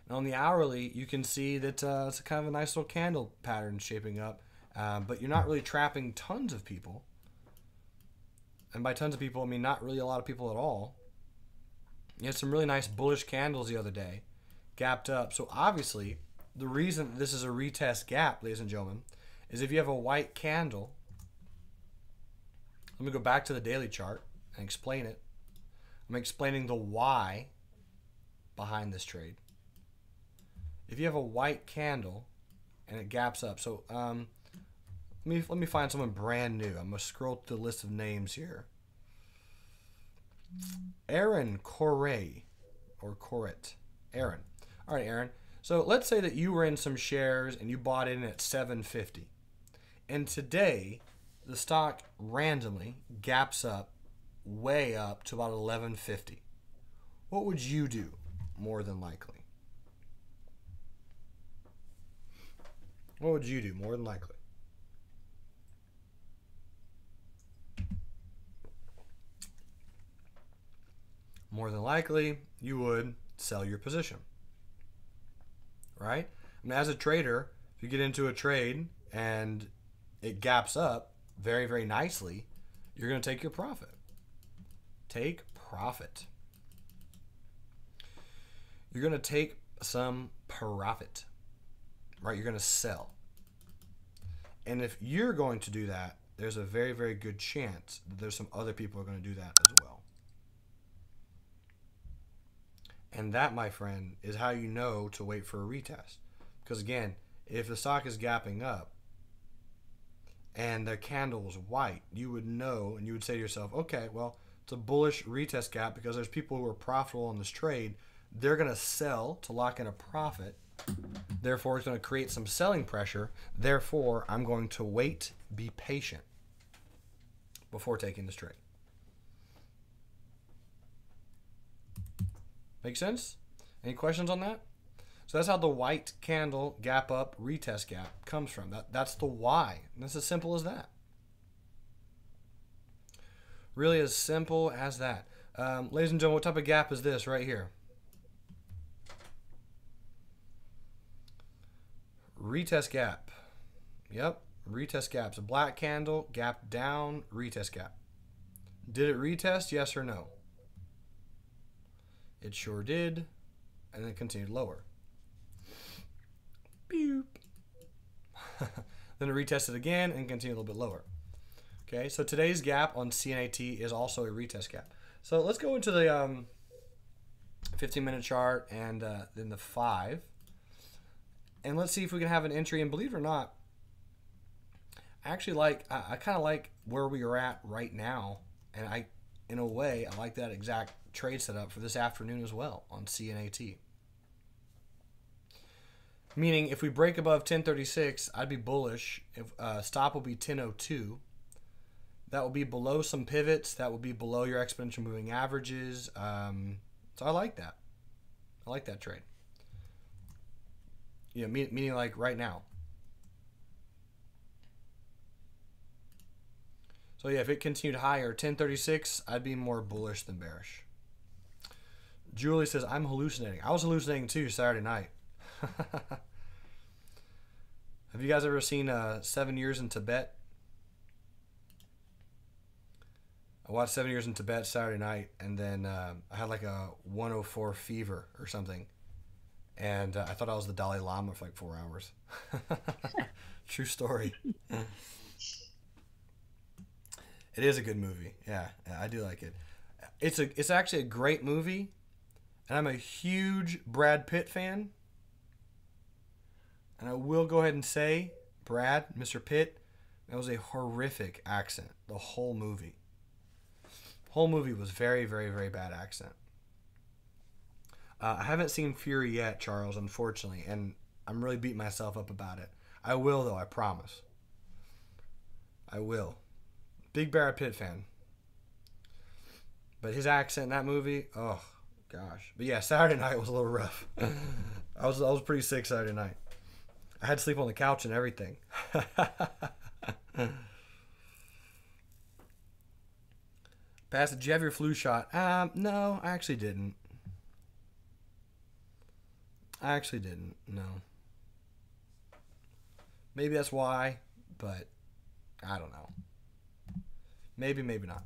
And on the hourly, you can see that it's kind of a nice little candle pattern shaping up, but you're not really trapping tons of people. And by tons of people, I mean not really a lot of people at all. You had some really nice bullish candles the other day, gapped up. So obviously, the reason this is a retest gap, ladies and gentlemen, is if you have a white candle. Let me go back to the daily chart and explain it. I'm explaining the why behind this trade. If you have a white candle and it gaps up, so let me find someone brand new. I'm gonna scroll through the list of names here. Aaron Corey or Corret. Aaron. All right, Aaron. So let's say that you were in some shares and you bought in at 750, and today the stock randomly gaps up way up to about 1150. What would you do more than likely? What would you do more than likely? More than likely, you would sell your position. Right? I mean, as a trader, if you get into a trade and it gaps up very, very nicely, you're going to take your profit. Take profit. You're going to take some profit. Right? You're going to sell. And if you're going to do that, there's a very, very good chance that there's some other people who are going to do that as well. And that, my friend, is how you know to wait for a retest. Because again, if the stock is gapping up and the candle is white, you would know and you would say to yourself, okay, well, it's a bullish retest gap because there's people who are profitable on this trade. They're going to sell to lock in a profit. Therefore, it's going to create some selling pressure. Therefore, I'm going to wait, be patient before taking this trade. Make sense? Any questions on that? So that's how the white candle gap up retest gap comes from. That's the why. And it's as simple as that. Really as simple as that. Ladies and gentlemen, what type of gap is this right here? Retest gap. Yep, retest gap. It's a black candle, gap down, retest gap. Did it retest? Yes or no? It sure did, and then it continued lower. Boop. Then it retested again and continued a little bit lower. Okay, so today's gap on CNAT is also a retest gap. So let's go into the 15-minute chart and then the 5. And let's see if we can have an entry. And believe it or not, I kind of like where we are at right now. And in a way, I like that exact trade setup for this afternoon as well on CNAT. Meaning, if we break above 1036, I'd be bullish. If stop will be 1002. That will be below some pivots. That will be below your exponential moving averages. So I like that. I like that trade. Yeah, meaning like right now. So yeah, if it continued higher, 1036, I'd be more bullish than bearish. Julie says, I'm hallucinating. I was hallucinating too Saturday night. Have you guys ever seen 7 Years in Tibet? I watched 7 Years in Tibet Saturday night, and then I had like a 104 fever or something. And I thought I was the Dalai Lama for like 4 hours. True story. It is a good movie. Yeah, I do like it. It's actually a great movie, and I'm a huge Brad Pitt fan. And I will go ahead and say, Brad, Mr. Pitt, that was a horrific accent. The whole movie. Whole movie was very, very, very bad accent. I haven't seen Fury yet, Charles, unfortunately, and I'm really beating myself up about it. I will, though, I promise. I will. Big Brad Pitt fan. But his accent in that movie, oh, gosh. But yeah, Saturday night was a little rough. I was pretty sick Saturday night. I had to sleep on the couch and everything. Pastor, did you have your flu shot? No, I actually didn't. No. Maybe that's why, but I don't know. Maybe, maybe not.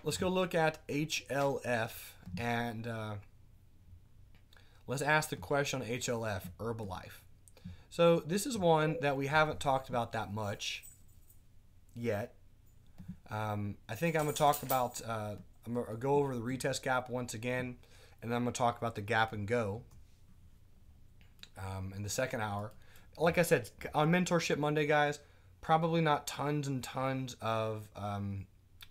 Let's go look at HLF, and let's ask the question on HLF, Herbalife. So this is one that we haven't talked about that much yet. I think I'm going to talk about, I'm going to go over the retest gap once again, and then I'm going to talk about the gap and go in the second hour. Like I said, on Mentorship Monday, guys, probably not tons and tons of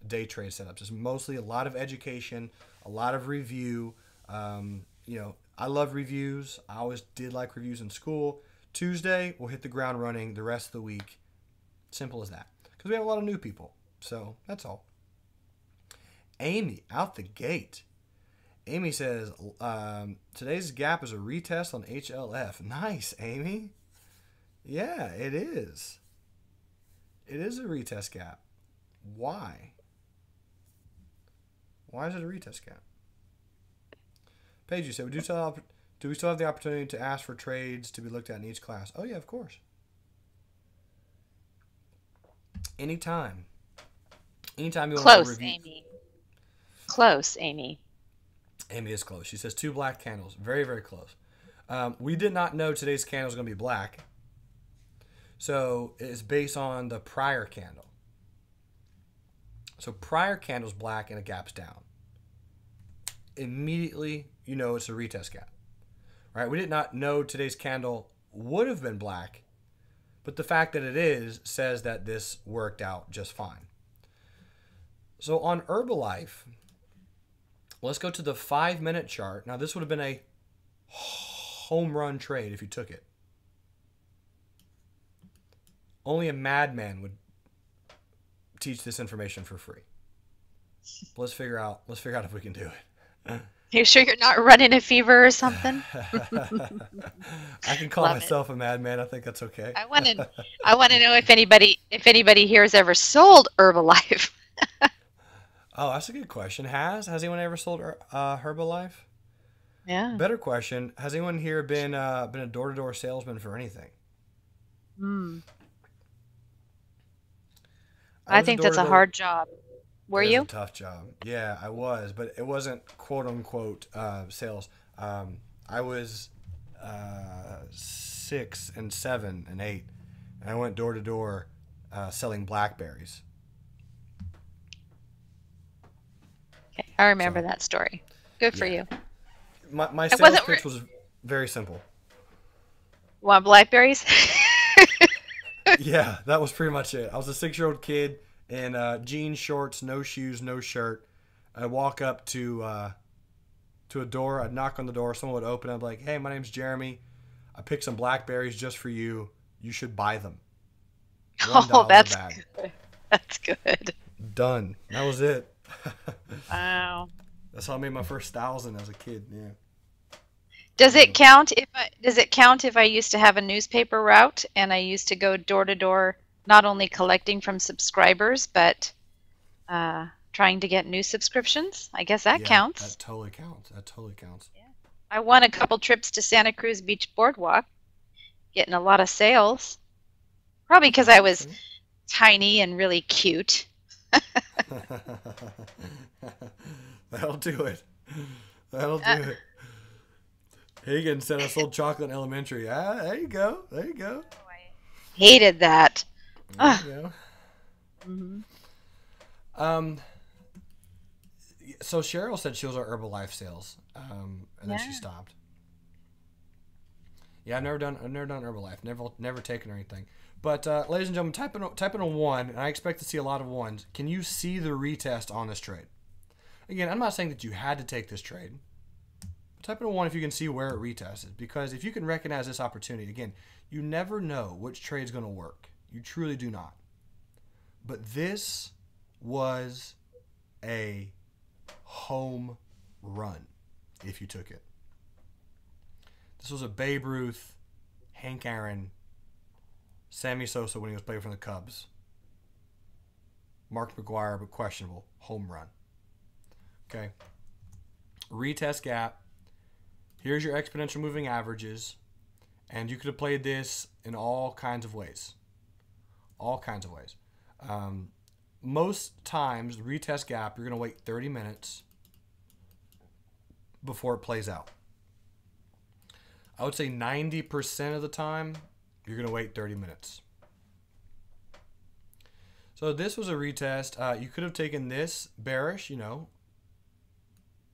day trade setups. It's mostly a lot of education, a lot of review. I love reviews. I always did like reviews in school. Tuesday, we'll hit the ground running the rest of the week. Simple as that. Because we have a lot of new people. So that's all. Amy, out the gate. Amy says, today's gap is a retest on HLF. Nice, Amy. Yeah, it is. It is a retest gap. Why? Why is it a retest gap? Paige, you said, do we still have the opportunity to ask for trades to be looked at in each class? Oh, yeah, of course. Anytime. Anytime you want to Close, review. Amy. Close, Amy. Amy is close. She says 2 black candles. Very, very close. We did not know today's candle is going to be black. So it's based on the prior candle. So prior candle's black and it gaps down. Immediately, you know it's a retest gap. Right? We did not know today's candle would have been black, but the fact that it is says that this worked out just fine. So on Herbalife, let's go to the 5-minute chart. Now this would have been a home run trade if you took it. Only a madman would teach this information for free. But let's figure out if we can do it. You sure you're not running a fever or something? I can call Love myself a madman. I think that's okay. I want to know if anybody here has ever sold Herbalife. Oh, that's a good question. Has anyone ever sold Herbalife? Yeah. Better question. Has anyone here been a door-to-door salesman for anything? I think that's a hard job. Were you? It was a tough job. Yeah, I was, but it wasn't quote unquote sales. I was 6 and 7 and 8, and I went door to door selling blackberries. Okay, I remember that story. Good for you. My sales pitch was very simple. Want blackberries? Yeah, that was pretty much it. I was a 6-year-old kid in jeans, shorts, no shoes, no shirt. I'd walk up to a door. I'd knock on the door. Someone would open. I'd be like, "Hey, my name's Jeremy. I picked some blackberries just for you. You should buy them." Oh, that's good. That's good. Done. That was it. Wow. That's how I made my first 1,000 as a kid. Yeah. Does it count if I used to have a newspaper route and I used to go door to door, not only collecting from subscribers, but trying to get new subscriptions? I guess that counts. That totally counts. Yeah. I won a couple trips to Santa Cruz Beach Boardwalk, getting a lot of sales. Probably because I was tiny and really cute. That'll do it. That'll do it. Hagen said I sold chocolate in elementary. There you go. There you go. Oh, I hated that. There you go. Mm-hmm. So Cheryl said she was at Herbalife sales, and then she stopped. Yeah, I've never done Herbalife. Never taken or anything. But ladies and gentlemen, type in a 1, and I expect to see a lot of 1s. Can you see the retest on this trade? Again, I'm not saying that you had to take this trade. Type in a 1 if you can see where it retested, because if you can recognize this opportunity, again, you never know which trade's going to work. You truly do not. But this was a home run if you took it. This was a Babe Ruth, Hank Aaron, Sammy Sosa when he was playing for the Cubs, Mark McGwire, but questionable, home run. Okay. Retest gap. Here's your exponential moving averages. And you could have played this in all kinds of ways. All kinds of ways. Most times, the retest gap, you're going to wait 30 minutes before it plays out. I would say 90% of the time, you're going to wait 30 minutes. So this was a retest. You could have taken this bearish,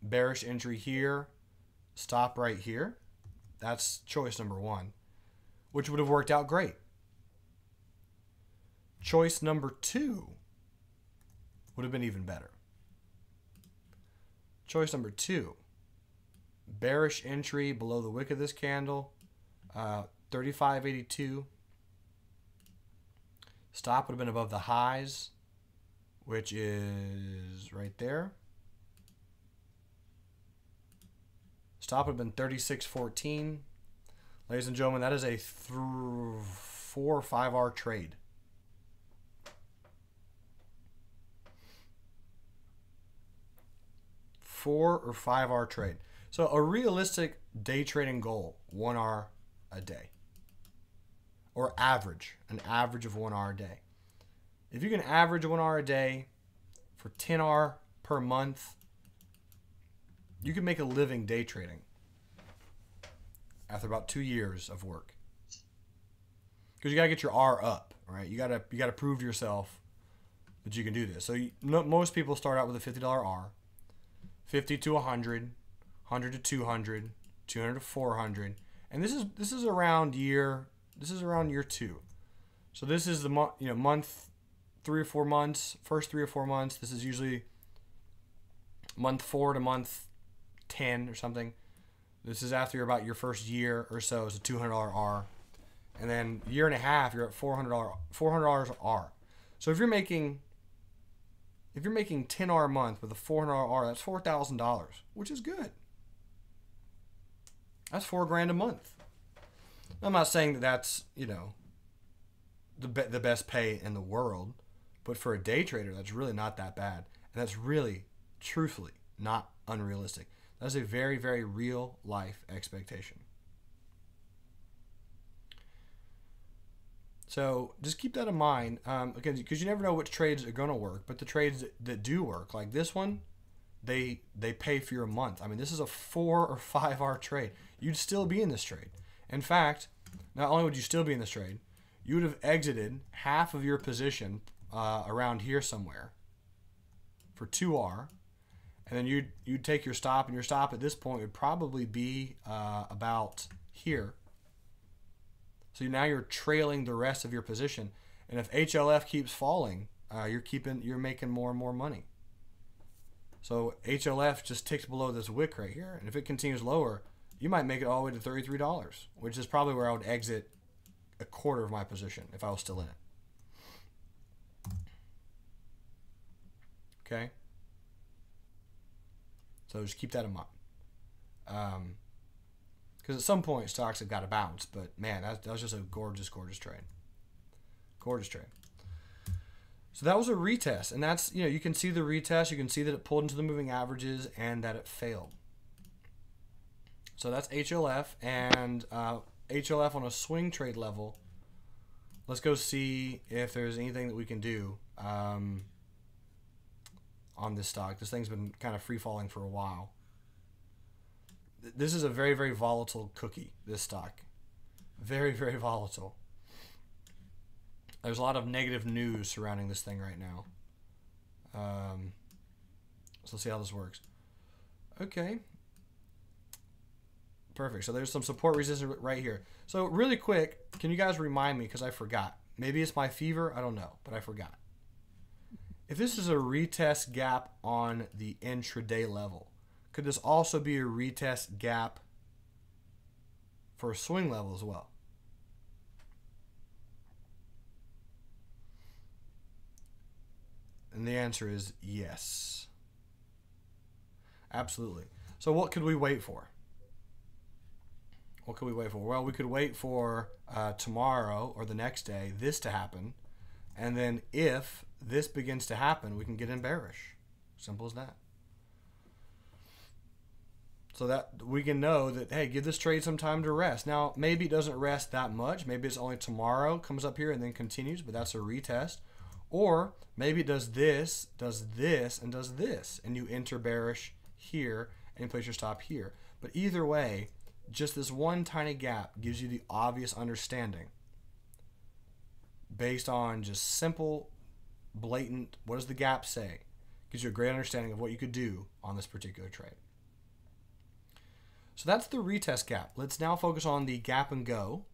bearish entry here, stop right here. That's choice number one, which would have worked out great. Choice number two would have been even better. Choice number two, bearish entry below the wick of this candle, 35.82. Stop would have been above the highs, which is right there. Stop would have been 36.14. Ladies and gentlemen, that is a 4 or 5 hour trade. Four or 5 hour trade. So a realistic day trading goal, 1 hour a day. Or average, an average of 1 hour a day. If you can average 1 hour a day for 10 hours per month, you can make a living day trading after about 2 years of work. Because you gotta get your R up, right? You gotta prove to yourself that you can do this. So most people start out with a $50 R, 50 to 100, 100 to 200, 200 to 400, and this is around year 2. So this is the month 3 or 4 months, first 3 or 4 months. This is usually month 4 to month 10 or something. This is after about your first year or so. It's a $200 R, and then year and a half you're at $400 R. So if you're making 10 hour a month with a $400 R, that's $4,000, which is good. That's $4,000 a month. I'm not saying that that's the best pay in the world, but for a day trader, that's really not that bad, and that's really, truthfully, not unrealistic. That's a very, very real life expectation. So just keep that in mind, again, because you never know which trades are going to work, but the trades that do work, like this one, they pay for your month. I mean, this is a 4 or 5 hour trade. You'd still be in this trade. In fact, not only would you still be in this trade, you would have exited half of your position around here somewhere for 2R, and then you'd take your stop, and your stop at this point would probably be about here. So now you're trailing the rest of your position, and if HLF keeps falling, you're making more and more money. So HLF just ticks below this wick right here, and if it continues lower, you might make it all the way to $33, which is probably where I would exit a quarter of my position if I was still in it. Okay? So just keep that in mind. Because at some point, stocks have got to bounce. But, man, that was just a gorgeous, gorgeous trade. Gorgeous trade. So that was a retest. And that's, you can see the retest. You can see that it pulled into the moving averages and that it failed. So that's HLF. And HLF on a swing trade level. Let's go see if there's anything that we can do on this stock. This thing's been kind of free-falling for a while. This is a very, very volatile cookie, this stock. Very, very volatile. There's a lot of negative news surrounding this thing right now. So let's see how this works. Okay. Perfect. So there's some support resistance right here. So really quick, can you guys remind me, because I forgot. Maybe it's my fever. I don't know, but I forgot. If this is a retest gap on the intraday level, could this also be a retest gap for a swing level as well? And the answer is yes. Absolutely. So what could we wait for? What could we wait for? Well, we could wait for tomorrow or the next day this to happen. And then if this begins to happen, we can get in bearish. Simple as that. So that we can know that, hey, give this trade some time to rest. Now, maybe it doesn't rest that much. Maybe it's only tomorrow, comes up here and then continues, but that's a retest. Or maybe it does this, and does this, and you enter bearish here and place your stop here. But either way, just this one tiny gap gives you the obvious understanding based on just simple, blatant, what does the gap say? Gives you a great understanding of what you could do on this particular trade. So that's the retest gap. Let's now focus on the gap and go.